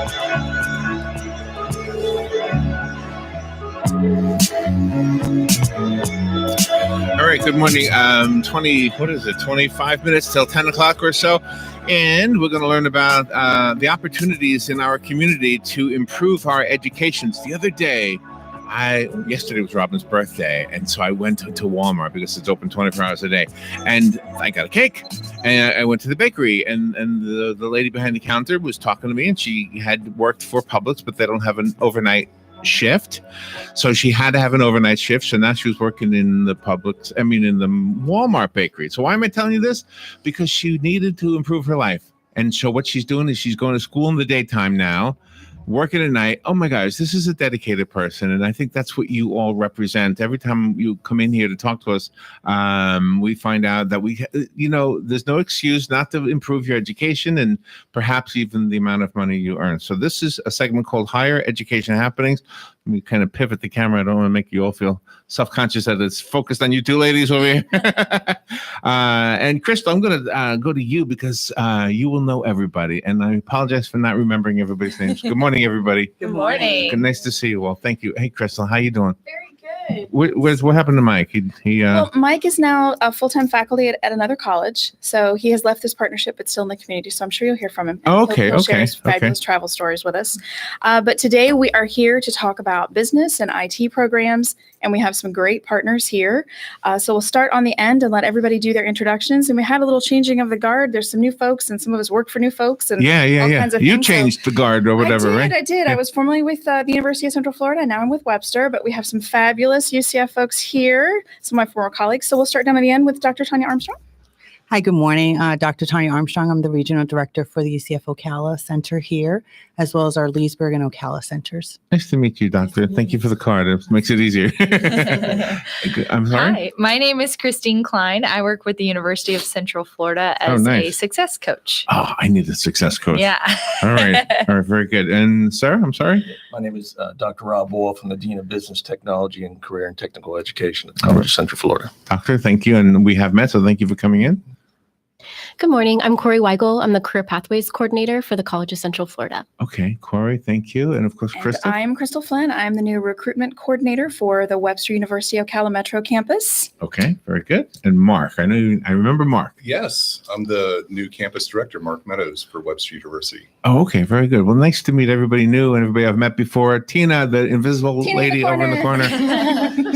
All right, good morning. 25 minutes till 10 o'clock or so. And we're going to learn about the opportunities in our community to improve our educations. The other day, yesterday was Robin's birthday, and so I went to Walmart because it's open 24 hours a day, and I got a cake, and I went to the bakery, and the lady behind the counter was talking to me, and she had worked for Publix, but they don't have an overnight shift, so she had to have an overnight shift. So now she was working in the Walmart bakery. So why am I telling you this? Because she needed to improve her life, and so what she's doing is she's going to school in the daytime now, working at night. Oh my gosh, this is a dedicated person, and I think that's what you all represent. Every time you come in here to talk to us, we find out that there's no excuse not to improve your education and perhaps even the amount of money you earn. So this is a segment called Higher Education Happenings. Let me kind of pivot the camera. I don't want to make you all feel self-conscious that it's focused on you two ladies over here. And Crystal, I'm going to go to you because you will know everybody. And I apologize for not remembering everybody's names. Good morning, everybody. Good morning. Good, nice to see you all. Thank you. Hey, Crystal, how you doing? Very good. What happened to Mike? Well, Mike is now a full-time faculty at another college. So he has left this partnership, but still in the community. So I'm sure you'll hear from him. Oh, okay. He'll share his fabulous travel stories with us. But today we are here to talk about business and IT programs, and we have some great partners here. So we'll start on the end and let everybody do their introductions. And we had a little changing of the guard. There's some new folks, and some of us work for new folks. And all kinds of You things. changed the guard or whatever, right? I did. Yeah. I was formerly with the University of Central Florida. Now I'm with Webster, but we have some fabulous UCF folks here, some of my former colleagues. So we'll start down at the end with Dr. Tanya Armstrong. Hi, good morning. Dr. Tanya Armstrong. I'm the Regional Director for the UCF Ocala Center here, as well as our Leesburg and Ocala centers. Nice to meet you, Doctor. Thank you for the card. It makes it easier. I'm sorry? Hi, my name is Christine Klein. I work with the University of Central Florida as a success coach. Oh, I need a success coach. Yeah. All right. Very good. And sir, I'm sorry? My name is Dr. Rob Wolf. I'm the Dean of Business Technology and Career and Technical Education at the College of Central Florida. Doctor, thank you. And we have met, so thank you for coming in. Good morning. I'm Corey Weigel. I'm the Career Pathways Coordinator for the College of Central Florida. Okay, Corey, thank you. And of course, Crystal. I'm Crystal Flynn. I'm the new Recruitment Coordinator for the Webster University Ocala Metro Campus. Okay, very good. And Mark, I remember Mark. Yes, I'm the new Campus Director, Mark Meadows, for Webster University. Oh, okay, very good. Well, nice to meet everybody new and everybody I've met before. Tina, the invisible lady over in the corner.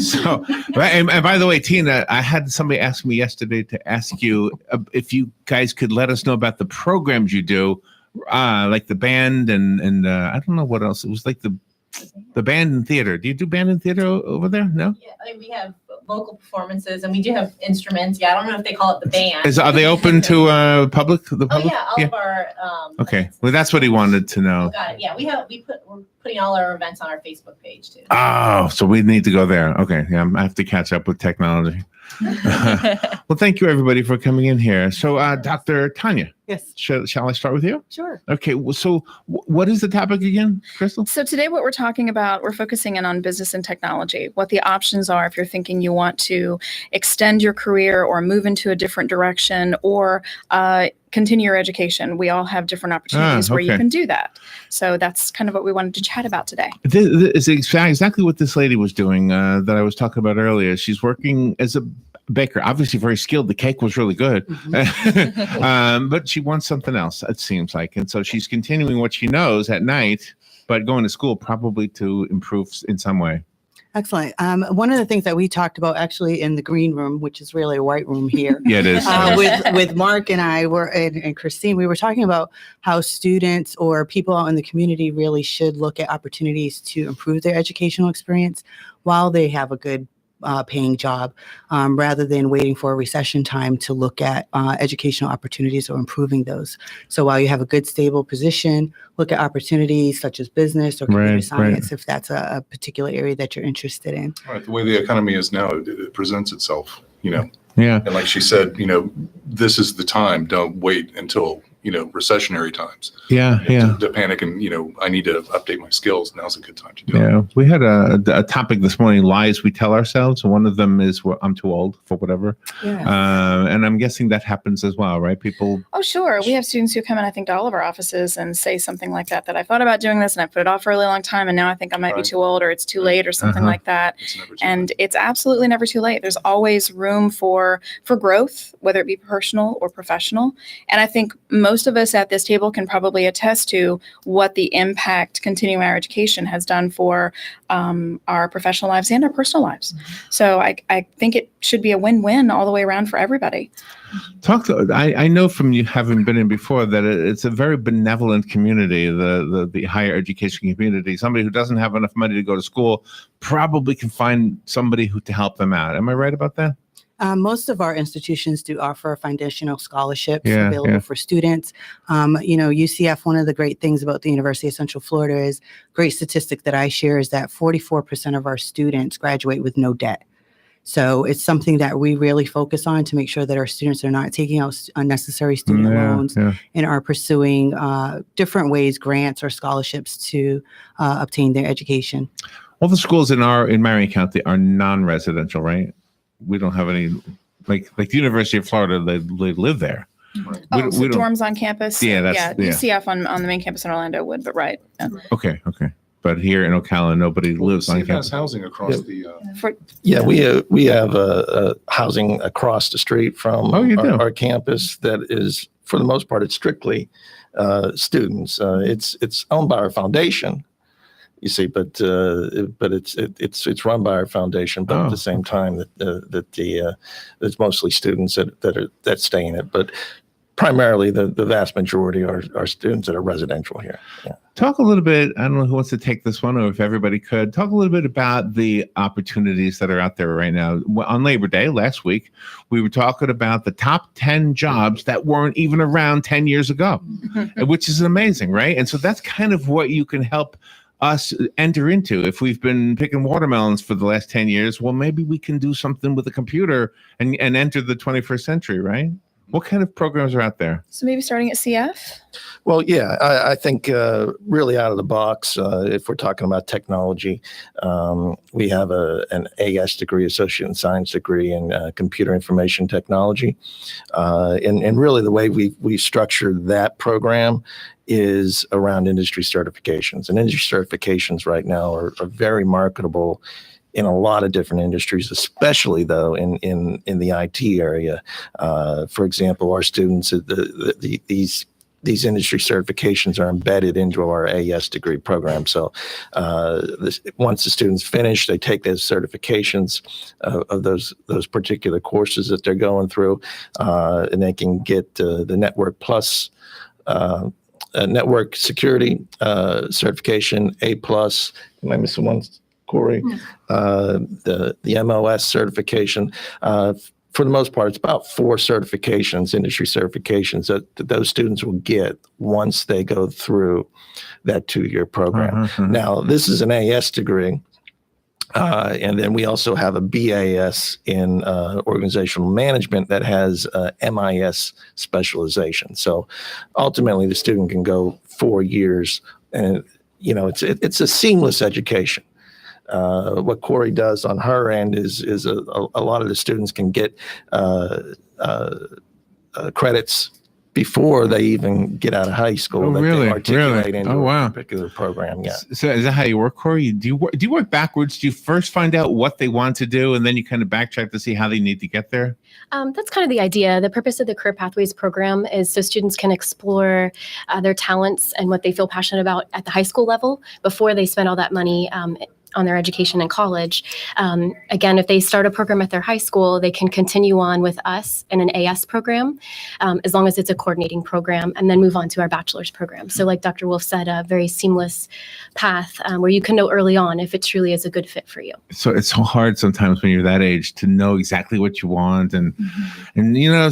So, and by the way, Tina, I had somebody ask me yesterday to ask you if you guys could let us know about the programs you do, like the band and I don't know what else. It was like the band and theater. Do you do band and theater over there? No? Yeah, we have vocal performances and we do have instruments. Yeah, I don't know if they call it the band. Are they open to public? The public? Oh, yeah, all of our okay. Well, that's what he wanted to know. Got it. Yeah, we're putting all our events on our Facebook page too. Oh, so we need to go there. Okay. Yeah, I have to catch up with technology. Well, thank you everybody for coming in here. So, Dr. Tanya. Yes. Shall I start with you? Sure. Okay. Well, so what is the topic again, Crystal? So today what we're talking about, we're focusing in on business and technology, what the options are if you're thinking you want to extend your career or move into a different direction or continue your education. We all have different opportunities where you can do that. So that's kind of what we wanted to chat about today. This is exactly what this lady was doing that I was talking about earlier. She's working as a baker, obviously very skilled. The cake was really good, but she wants something else, it seems like. And so she's continuing what she knows at night, but going to school probably to improve in some way. Excellent. One of the things that we talked about actually in the green room, which is really a white room here. Yeah, it is. With Mark and I and Christine, we were talking about how students or people out in the community really should look at opportunities to improve their educational experience while they have a good paying job, rather than waiting for a recession time to look at educational opportunities or improving those. So while you have a good stable position, look at opportunities such as business or computer science, if that's a particular area that you're interested in. Right. The way the economy is now, it presents itself, Yeah. And like she said, this is the time. Don't wait until recessionary times. Yeah, To panic and, I need to update my skills. Now's a good time to do it. Yeah, we had a topic this morning, lies we tell ourselves. One of them is I'm too old for whatever. Yeah. And I'm guessing that happens as well, right? People. Oh, sure. We have students who come in, I think, to all of our offices and say something like that I thought about doing this and I put it off for a really long time. And now I think I might be Right. too old or it's too late or something like that. It's never too And late. it's absolutely never too late. There's always room for growth, whether it be personal or professional. And I think most of us at this table can probably attest to what the impact continuing higher education has done for our professional lives and our personal lives. So I think it should be a win-win all the way around for everybody. I know from you having been in before that it's a very benevolent community, the higher education community. Somebody who doesn't have enough money to go to school probably can find somebody to help them out. Am I right about that? Most of our institutions do offer foundational scholarships Yeah, available yeah. for students. UCF, one of the great things about the University of Central Florida is great statistic that I share is that 44% of our students graduate with no debt. So it's something that we really focus on to make sure that our students are not taking out unnecessary student loans and are pursuing different ways, grants or scholarships to obtain their education. All the schools in Marion County are non-residential, right? We don't have any, like the University of Florida, they live there. Oh, so dorms on campus? Yeah, that's UCF on the main campus in Orlando would, but right. Yeah. Okay. But here in Ocala, nobody lives on CF has campus. housing across the. We have housing across the street from Oh, you do? our campus that is, for the most part, it's strictly students. It's owned by our foundation, you see, but it's run by our foundation. But at the same time, it's mostly students that stay in it. But primarily, the vast majority are students that are residential here. Yeah. Talk a little bit, I don't know who wants to take this one or if everybody could, talk a little bit about the opportunities that are out there right now. On Labor Day last week, we were talking about the top 10 jobs that weren't even around 10 years ago, which is amazing, right? And so that's kind of what you can help us enter into. If we've been picking watermelons for the last 10 years, well, maybe we can do something with a computer and enter the 21st century, right? What kind of programs are out there? So maybe starting at CF? Well, yeah, I think really out of the box, if we're talking about technology, we have an AS degree, Associate in Science degree in Computer Information Technology. And really the way we structured that program is around industry certifications. And industry certifications right now are very marketable in a lot of different industries, especially though in the IT area. For example, our students, these industry certifications are embedded into our AS degree program. So once the students finish, they take those certifications of those particular courses that they're going through, and they can get the Network Plus network security certification, A+. Am I missing one, Corey? The MOS certification. For the most part, it's about 4 certifications, industry certifications that those students will get once they go through that 2-year program. Now, this is an AS degree. And then we also have a BAS in organizational management that has MIS specialization. So ultimately, the student can go 4 years, and it's a seamless education. What Corey does on her end is a lot of the students can get credits before they even get out of high school. Oh, that really? They articulate Really? into Oh, wow. a particular program. Yeah. So is that how you work, Corey? Do you work backwards? Do you first find out what they want to do and then you kind of backtrack to see how they need to get there? That's kind of the idea. The purpose of the Career Pathways program is so students can explore their talents and what they feel passionate about at the high school level before they spend all that money on their education in college. Again, if they start a program at their high school, they can continue on with us in an AS program, as long as it's a coordinating program, and then move on to our bachelor's program. So like Dr. Wolf said, a very seamless path where you can know early on if it truly is a good fit for you. So it's so hard sometimes when you're that age to know exactly what you want. And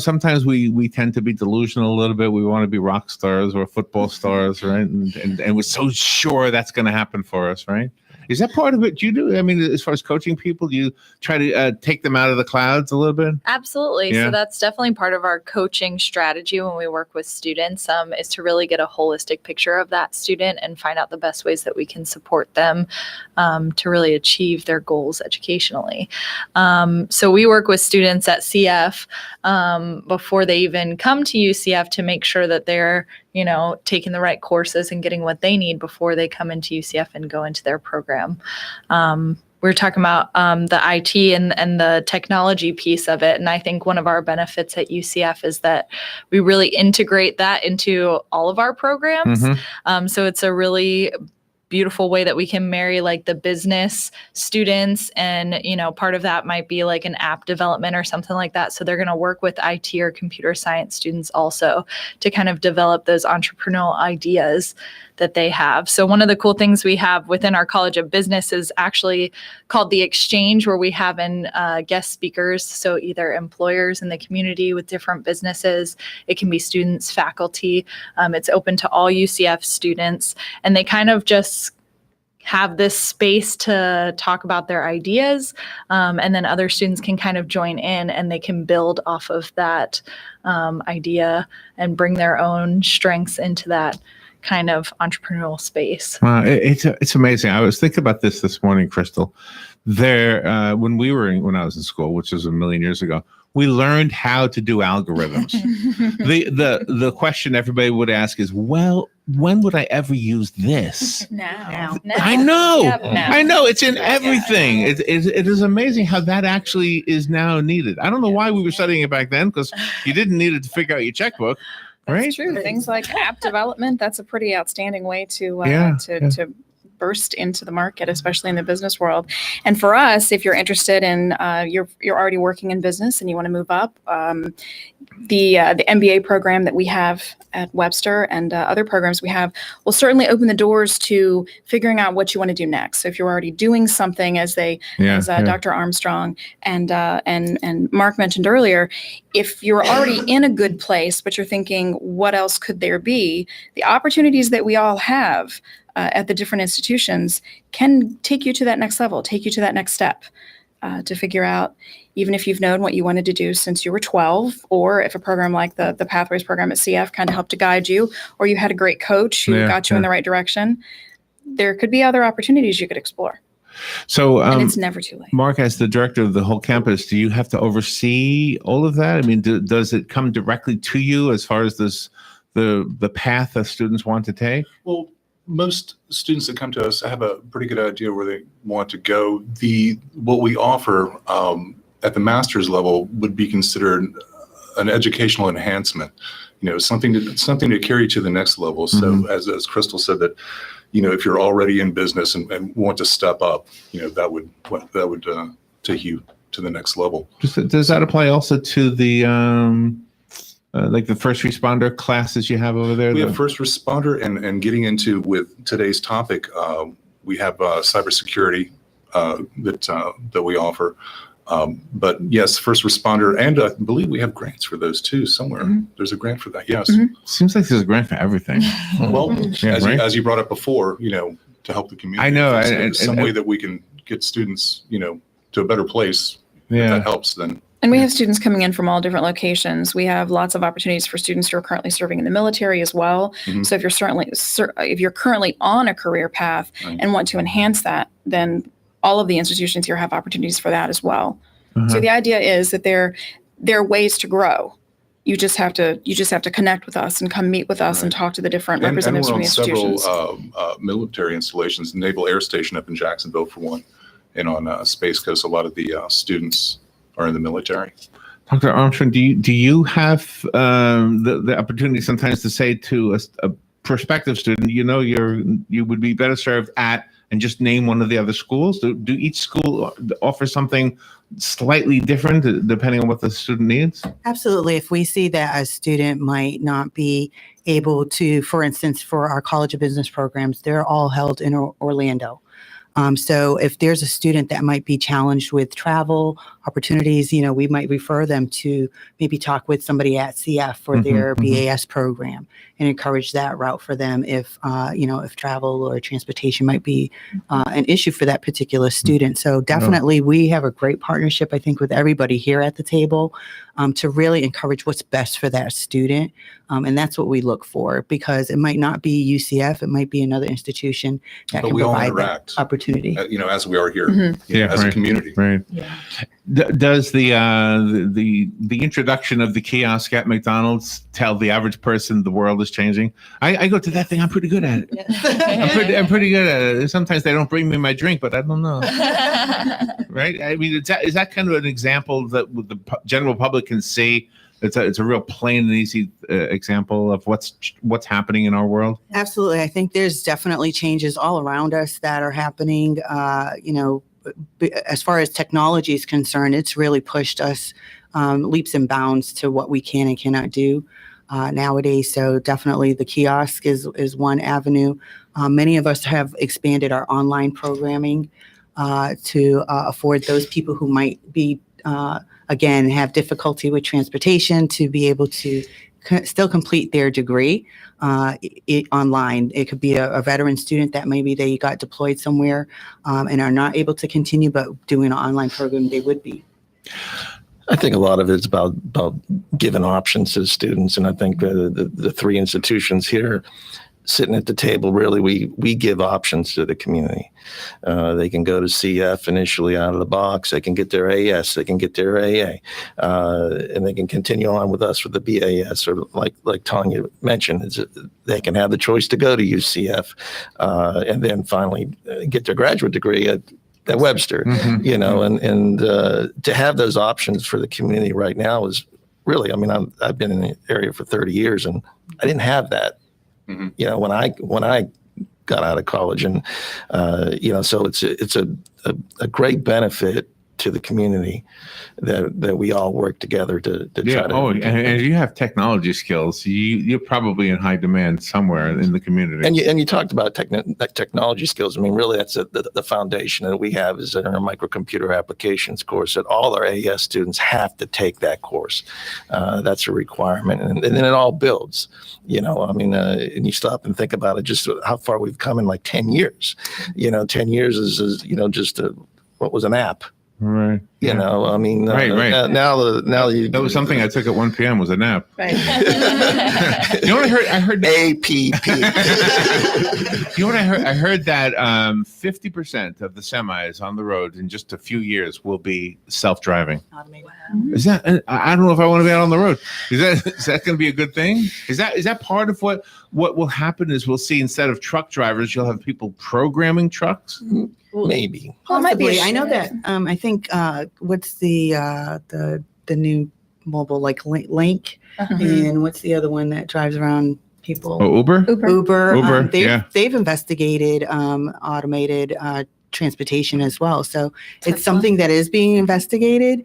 sometimes we tend to be delusional a little bit. We want to be rock stars or football stars, right? And we're so sure that's going to happen for us, right? Is that part of it? Do you do? I mean, as far as coaching people, do you try to take them out of the clouds a little bit? Absolutely. Yeah. So that's definitely part of our coaching strategy when we work with students, is to really get a holistic picture of that student and find out the best ways that we can support them to really achieve their goals educationally. So we work with students at CF before they even come to UCF to make sure that they're, taking the right courses and getting what they need before they come into UCF and go into their program. We're talking about the IT and the technology piece of it. And I think one of our benefits at UCF is that we really integrate that into all of our programs. So it's a really beautiful way that we can marry like the business students and, part of that might be like an app development or something like that. So they're going to work with IT or computer science students also to kind of develop those entrepreneurial ideas that they have. So one of the cool things we have within our College of Business is actually called the Exchange, where we have in guest speakers. So either employers in the community with different businesses, it can be students, faculty. It's open to all UCF students, and they kind of just have this space to talk about their ideas. And then other students can kind of join in and they can build off of that idea and bring their own strengths into that kind of entrepreneurial space. It's amazing. I was thinking about this morning, Crystal. When I was in school, which was a million years ago, we learned how to do algorithms. The question everybody would ask is, well, when would I ever use this? Now. I know. Yep, now. I know. It's in everything. It is amazing how that actually is now needed. I don't know why we were studying it back then, because you didn't need it to figure out your checkbook. That's Right? true. Things like app development, that's a pretty outstanding way to burst into the market, especially in the business world. And for us, if you're interested in, you're already working in business and you want to move up, the MBA program that we have at Webster and other programs we have will certainly open the doors to figuring out what you want to do next. So if you're already doing something, as Dr. Armstrong and Mark mentioned earlier, if you're already in a good place, but you're thinking, what else could there be? The opportunities that we all have at the different institutions can take you to that next level, take you to that next step to figure out, even if you've known what you wanted to do since you were 12, or if a program like the Pathways program at CF kind of helped to guide you, or you had a great coach who got you in the right direction, there could be other opportunities you could explore. So, and it's never too late. Mark, as the director of the whole campus, do you have to oversee all of that? I mean, does it come directly to you as far as the path that students want to take? Well, most students that come to us have a pretty good idea where they want to go. What we offer at the master's level would be considered an educational enhancement. Something to carry to the next level. So as Crystal said, that if you're already in business and want to step up, that would take you to the next level. Does that apply also to the like the first responder classes you have over there? We have first responder and getting into with today's topic, we have cybersecurity that we offer. But yes, first responder, and I believe we have grants for those too somewhere. There's a grant for that. Yes. Seems like there's a grant for everything. Well, as you brought up before, to help the community. I know. If some way that we can get students, to a better place. If that helps, then. And we have students coming in from all different locations. We have lots of opportunities for students who are currently serving in the military as well. So if you're currently on a career path and want to enhance that, then all of the institutions here have opportunities for that as well. So the idea is that there are ways to grow. You just have to connect with us and come meet with us and talk to the different representatives from the institutions. Several military installations, Naval Air Station up in Jacksonville for one, and on Space Coast, a lot of the students are in the military. Dr. Armstrong, do you have the opportunity sometimes to say to a prospective student, you would be better served at, and just name one of the other schools? Do each school offer something slightly different depending on what the student needs? Absolutely. If we see that a student might not be able to, for instance, for our College of Business programs, they're all held in Orlando. So if there's a student that might be challenged with travel opportunities, we might refer them to maybe talk with somebody at CF for their BAS program and encourage that route for them if travel or transportation might be an issue for that particular student. So definitely we have a great partnership, I think, with everybody here at the table to really encourage what's best for that student. And that's what we look for, because it might not be UCF, it might be another institution that But can we all provide interact, that opportunity. as we are here, as a community. Right. Does the introduction of the kiosk at McDonald's tell the average person the world is changing? I go to that thing. I'm pretty good at it. I'm pretty good at it. Sometimes they don't bring me my drink, but I don't know. Right? I mean, is that kind of an example that the general public can see? It's a real plain and easy example of what's happening in our world. Absolutely. I think there's definitely changes all around us that are happening. As far as technology is concerned, it's really pushed us leaps and bounds to what we can and cannot do nowadays. So definitely the kiosk is one avenue. Many of us have expanded our online programming to afford those people who might be again, have difficulty with transportation to be able to still complete their degree online. It could be a veteran student that maybe they got deployed somewhere and are not able to continue, but doing an online program, they would be. I think a lot of it's about giving options to students. And I think the three institutions here sitting at the table, really, we give options to the community. They can go to CF initially out of the box. They can get their AS. They can get their AA. And they can continue on with us with the BAS, or like Tanya mentioned, they can have the choice to go to UCF and then finally get their graduate degree at Webster, and to have those options for the community right now is really, I've been in the area for 30 years and I didn't have that. When I got out of college, and so it's a great benefit to the community that we all work together to try to. And you have technology skills. You're probably in high demand somewhere in the community. And you talked about technology skills. Really, that's the foundation that we have is in our microcomputer applications course that all our AS students have to take that course. That's a requirement, and then it all builds. And you stop and think about it, just how far we've come in like 10 years. 10 years is just what was an app. Right. Right. Now that was something I took at 1 p.m. was a nap. Right. What I heard APP. What I heard that 50% of the semis on the road in just a few years will be self-driving. Automated. Is that? I don't know if I want to be out on the road. Is that going to be a good thing? Is that part of what will happen? Is we'll see, instead of truck drivers, you'll have people programming trucks. Maybe. Well, it might be Possibly. I know that. I think what's the new mobile Link, and what's the other one that drives around people? Oh, Uber. Uber. Yeah. They've investigated automated transportation as well. So it's something that is being investigated.